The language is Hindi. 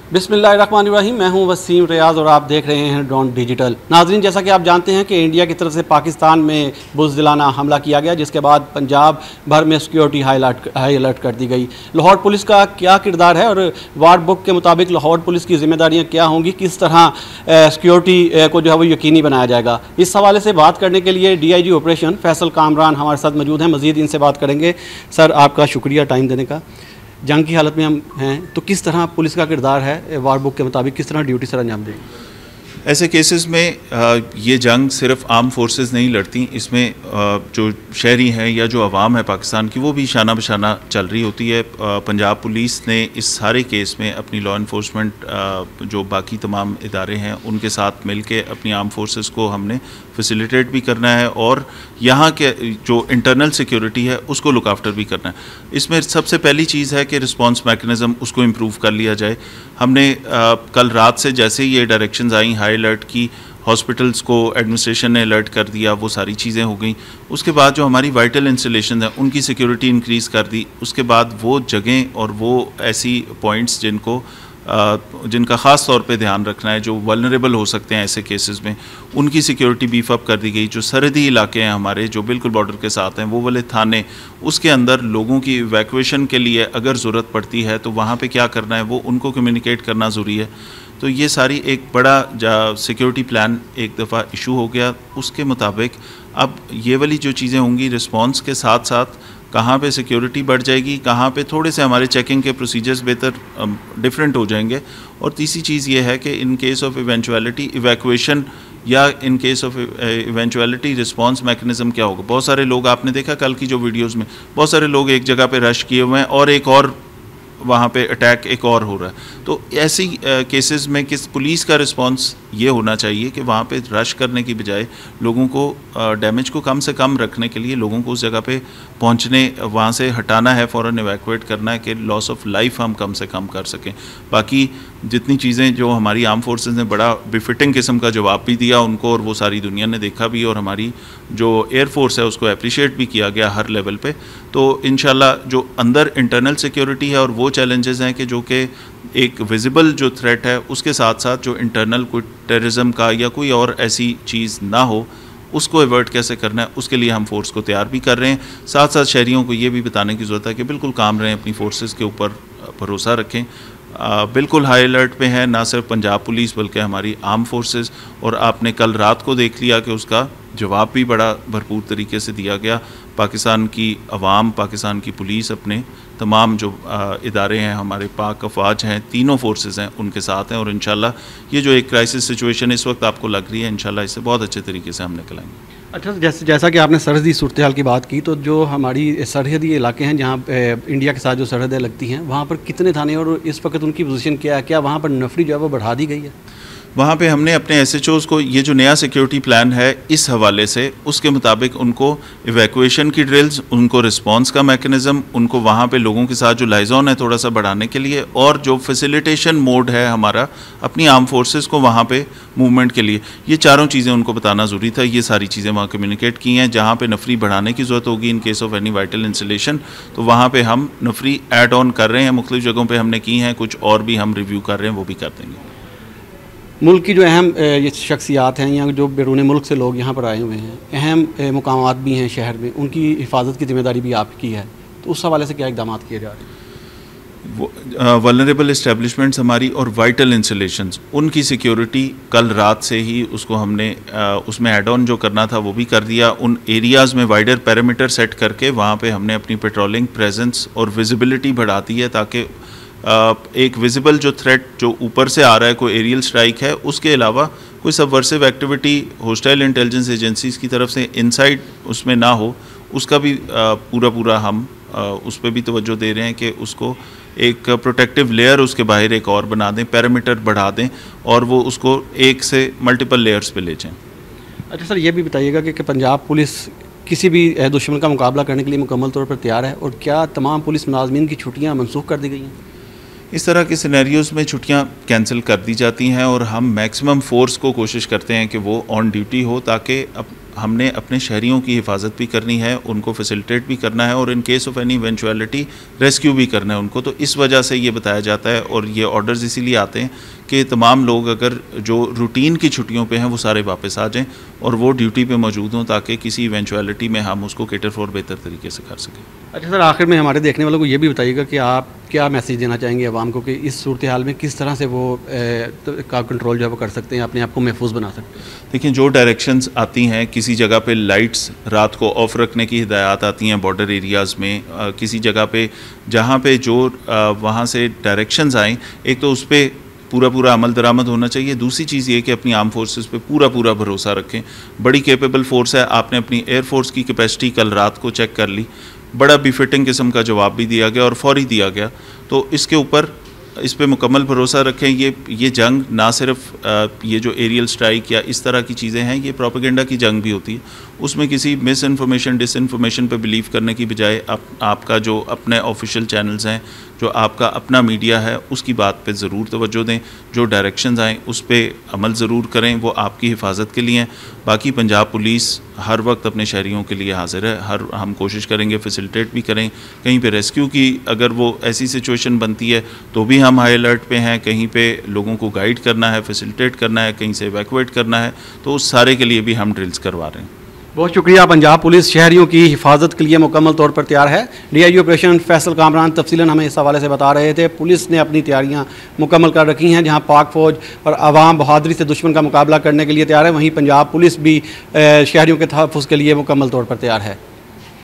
बिस्मिल्लाहिर्रहमानिर्रहीम। मैं हूं वसीम रियाज और आप देख रहे हैं ड्रोन डिजिटल। नाजरीन, जैसा कि आप जानते हैं कि इंडिया की तरफ से पाकिस्तान में बुज़दिलाना हमला किया गया, जिसके बाद पंजाब भर में सिक्योरिटी हाई अलर्ट कर दी गई। लाहौर पुलिस का क्या किरदार है और वार बुक के मुताबिक लाहौर पुलिस की जिम्मेदारियाँ क्या होंगी, किस तरह सिक्योरिटी को जो है वो यकीनी बनाया जाएगा, इस हवाले से बात करने के लिए DIG ऑपरेशन फैसल कामरान हमारे साथ मौजूद हैं। मज़ीद इनसे बात करेंगे। सर, आपका शुक्रिया टाइम देने का। जंग की हालत में हम हैं, तो किस तरह पुलिस का किरदार है वार बुक के मुताबिक, किस तरह ड्यूटी सर अंजाम देंगे? ऐसे केसेस में ये जंग सिर्फ आर्म फोर्सेस नहीं लड़ती, इसमें जो शहरी हैं या जो अवाम है पाकिस्तान की, वो भी शाना बशाना चल रही होती है। पंजाब पुलिस ने इस सारे केस में अपनी लॉ इन्फोर्समेंट जो बाकी तमाम इदारे हैं उनके साथ मिल के अपनी आर्म फोर्सेस को हमने फैसिलिटेट भी करना है और यहाँ के जो इंटरनल सिक्योरिटी है उसको लुक आफ्टर भी करना है। इसमें सबसे पहली चीज़ है कि रिस्पॉन्स मैकेनिज़्म उसको इम्प्रूव कर लिया जाए। हमने कल रात से जैसे ही ये डायरेक्शंस आई हाई अलर्ट की, हॉस्पिटल्स को एडमिनिस्ट्रेशन ने अलर्ट कर दिया, वो सारी चीज़ें हो गई। उसके बाद जो हमारी वाइटल इंस्टॉलेशन है उनकी सिक्योरिटी इंक्रीज़ कर दी। उसके बाद वो जगहें और वो ऐसी पॉइंट्स जिनका ख़ास तौर पे ध्यान रखना है, जो वल्नरेबल हो सकते हैं ऐसे केसेस में, उनकी सिक्योरिटी बीफ अप कर दी गई। जो सरहदी इलाके हैं हमारे, जो बिल्कुल बॉर्डर के साथ हैं, वो वाले थाने, उसके अंदर लोगों की इवैक्यूएशन के लिए अगर ज़रूरत पड़ती है तो वहाँ पे क्या करना है वो उनको कम्युनिकेट करना ज़रूरी है। तो ये सारी एक बड़ा सिक्योरिटी प्लान एक दफ़ा इशू हो गया। उसके मुताबिक अब ये वाली जो चीज़ें होंगी, रिस्पॉन्स के साथ साथ कहाँ पे सिक्योरिटी बढ़ जाएगी, कहाँ पे थोड़े से हमारे चेकिंग के प्रोसीजर्स बेहतर डिफरेंट हो जाएंगे। और तीसरी चीज़ ये है कि in case of eventuality evacuation या in case of eventuality response mechanism क्या होगा। बहुत सारे लोग, आपने देखा कल की जो वीडियोज़ में, बहुत सारे लोग एक जगह पे रश किए हुए हैं और एक और वहाँ पे अटैक एक और हो रहा है। तो ऐसी केसेस में किस पुलिस का रिस्पांस ये होना चाहिए कि वहाँ पे रश करने की बजाय लोगों को डैमेज को कम से कम रखने के लिए लोगों को उस जगह पे पहुँचने, वहाँ से हटाना है, फ़ौरन इवैक्यूएट करना है कि लॉस ऑफ लाइफ हम कम से कम कर सकें। बाकी जितनी चीज़ें जो हमारी आर्म फोर्सेस ने बड़ा बिफिटिंग किस्म का जवाब भी दिया उनको, और वो सारी दुनिया ने देखा भी, और हमारी जो एयरफोर्स है उसको अप्रिशिएट भी किया गया हर लेवल पे। तो इंशाल्लाह जो अंदर इंटरनल सिक्योरिटी है और वो चैलेंजेस हैं कि जो कि एक विजिबल जो थ्रेट है, उसके साथ साथ जो इंटरनल कोई टेररिज्म का या कोई और ऐसी चीज़ ना हो, उसको एवर्ट कैसे करना है, उसके लिए हम फोर्स को तैयार भी कर रहे हैं। साथ साथ शहरियों को ये भी बताने की ज़रूरत है कि बिल्कुल काम रहें, अपनी फोर्सेस के ऊपर भरोसा रखें। बिल्कुल हाई अलर्ट पे है ना सिर्फ पंजाब पुलिस बल्कि हमारी आर्म फोर्सेस, और आपने कल रात को देख लिया कि उसका जवाब भी बड़ा भरपूर तरीके से दिया गया। पाकिस्तान की अवाम, पाकिस्तान की पुलिस अपने तमाम जो इदारे हैं, हमारे पाक अफवाज हैं, तीनों फोर्सेस हैं, उनके साथ हैं। और इंशाल्लाह ये जो एक क्राइसिस सिचुएशन इस वक्त आपको लग रही है, इंशाल्लाह इससे बहुत अच्छे तरीके से हम निकल आएंगे। अच्छा, जैसा कि आपने सरहदी सूरत हाल की बात की, तो जो हमारी सरहदी इलाके हैं जहाँ इंडिया के साथ जो सरहदें लगती हैं, वहाँ पर कितने थाने और इस वक्त उनकी पोजीशन क्या है? क्या वहाँ पर नफरी जो है वो बढ़ा दी गई है? वहाँ पे हमने अपने SHOs को ये जो नया सिक्योरिटी प्लान है इस हवाले से, उसके मुताबिक उनको इवैक्यूएशन की ड्रिल्स, उनको रिस्पांस का मैकेनिज़्म, उनको वहाँ पे लोगों के साथ जो लाइजॉन है थोड़ा सा बढ़ाने के लिए, और जो फैसिलिटेशन मोड है हमारा अपनी आर्म फोर्सेस को वहाँ पे मूवमेंट के लिए, ये चारों चीज़ें उनको बताना ज़रूरी था। ये सारी चीज़ें वहाँ कम्युनिकेट की हैं। जहाँ पर नफरी बढ़ाने की ज़रूरत होगी इन case of any vital installation, तो वहाँ पर हम नफरी ऐड ऑन कर रहे हैं, मुख्तलिफ जगहों पर हमने की हैं, कुछ और भी हम रिव्यू कर रहे हैं, वो भी कर देंगे। मुल्क की जो अहम ये शख्सियात हैं या जो बैरून मुल्क से लोग यहाँ पर आए हुए हैं, अहम मुकामात भी हैं शहर में, उनकी हिफाजत की जिम्मेदारी भी आपकी है, तो उस हवाले से क्या इक़दाम किए जा रहे हैं? वल्नरेबल इस्टेब्लिशमेंट्स हमारी और वाइटल इंस्टॉलेशंस, उनकी सिक्योरिटी कल रात से ही उसको हमने उसमें एड ऑन जो करना था वो भी कर दिया। उन एरियाज़ में वाइडर पैरामीटर सेट करके वहाँ पे हमने अपनी पेट्रोलिंग प्रेजेंस और विजिबिलिटी बढ़ा दी है, ताकि एक विजिबल जो थ्रेट जो ऊपर से आ रहा है, कोई एरियल स्ट्राइक है, उसके अलावा कोई subversive activity hostile intelligence agencies की तरफ से इनसाइड उसमें ना हो, उसका भी पूरा हम उस पर भी तवज्जो दे रहे हैं कि उसको एक प्रोटेक्टिव लेयर उसके बाहर एक और बना दें, पैरामीटर बढ़ा दें और वो उसको एक से मल्टीपल लेयर्स पे ले जाएं। अच्छा सर, ये भी बताइएगा कि पंजाब पुलिस किसी भी दुश्मन का मुकाबला करने के लिए मुकम्मल तौर पर तैयार है, और क्या तमाम पुलिस मुलाजमीन की छुट्टियाँ मनसूख कर दी गई हैं? इस तरह के सिनेरियोज़ में छुट्टियां कैंसिल कर दी जाती हैं और हम मैक्सिमम फोर्स को कोशिश करते हैं कि वो ऑन ड्यूटी हो, ताकि हमने अपने शहरियों की हिफाजत भी करनी है, उनको फैसिलिटेट भी करना है और इन case of any eventuality rescue भी करना है उनको। तो इस वजह से ये बताया जाता है और ये ऑर्डर्स इसीलिए आते हैं कि तमाम लोग अगर जो रूटीन की छुट्टियों पे हैं वो सारे वापस आ जाएं और वो ड्यूटी पे मौजूद हों ताकि किसी इवेंचुअलिटी में हम उसको केटर फॉर बेहतर तरीके से कर सकें। अच्छा सर, आखिर में हमारे देखने वालों को ये भी बताइएगा कि आप क्या मैसेज देना चाहेंगे अवाम को कि इस सूरत हाल में किस तरह से वो का कंट्रोल जो है वो कर सकते हैं, अपने आप को महफूज बना सकते हैं। देखिए, जो डायरेक्शंस आती हैं, किसी जगह पे लाइट्स रात को ऑफ रखने की हिदायत आती हैं बॉर्डर एरियाज़ में, किसी जगह पे जहाँ पे जो वहाँ से डायरेक्शंस आएँ, एक तो उस पर पूरा अमल दरामद होना चाहिए। दूसरी चीज़ ये कि अपनी आर्म फोर्सेस पे पूरा भरोसा रखें। बड़ी कैपेबल फोर्स है, आपने अपनी एयरफोर्स की कैपेसिटी कल रात को चेक कर ली, बड़ा बिफिटिंग किस्म का जवाब भी दिया गया और फौरी दिया गया। तो इसके ऊपर इस पे मुकम्मल भरोसा रखें। ये जंग ना सिर्फ ये जो एरियल स्ट्राइक या इस तरह की चीज़ें हैं, ये प्रोपेगेंडा की जंग भी होती है। उसमें किसी मिस इन्फॉर्मेशन डिसइन्फॉर्मेशन पे बिलीव करने की बजाय आपका जो अपने ऑफिशियल चैनल्स हैं, जो आपका अपना मीडिया है, उसकी बात पे ज़रूर तवज्जो दें। जो डायरेक्शंस आएँ उस पर अमल ज़रूर करें, वो आपकी हिफाजत के लिए हैं। बाकी पंजाब पुलिस हर वक्त अपने शहरियों के लिए हाजिर है। हम कोशिश करेंगे फैसिलिटेट भी करें। कहीं पे रेस्क्यू की अगर वो ऐसी सिचुएशन बनती है तो भी हम हाई अलर्ट पे हैं। कहीं पे लोगों को गाइड करना है, फैसिलिटेट करना है, कहीं से इवैक्यूएट करना है, तो उस सारे के लिए भी हम ड्रिल्स करवा रहे हैं। बहुत शुक्रिया। पंजाब पुलिस शहरियों की हिफाजत के लिए मुकम्मल तौर पर तैयार है। DIG ऑपरेशन फैसल कामरान तफसीलन हमें इस हवाले से बता रहे थे। पुलिस ने अपनी तैयारियां मुकम्मल कर रखी हैं। जहां पाक फ़ौज और आवाम बहादुरी से दुश्मन का मुकाबला करने के लिए तैयार है, वहीं पंजाब पुलिस भी शहरियों के तहफ़्फ़ुज़ के लिए मुकम्मल तौर पर तैयार है।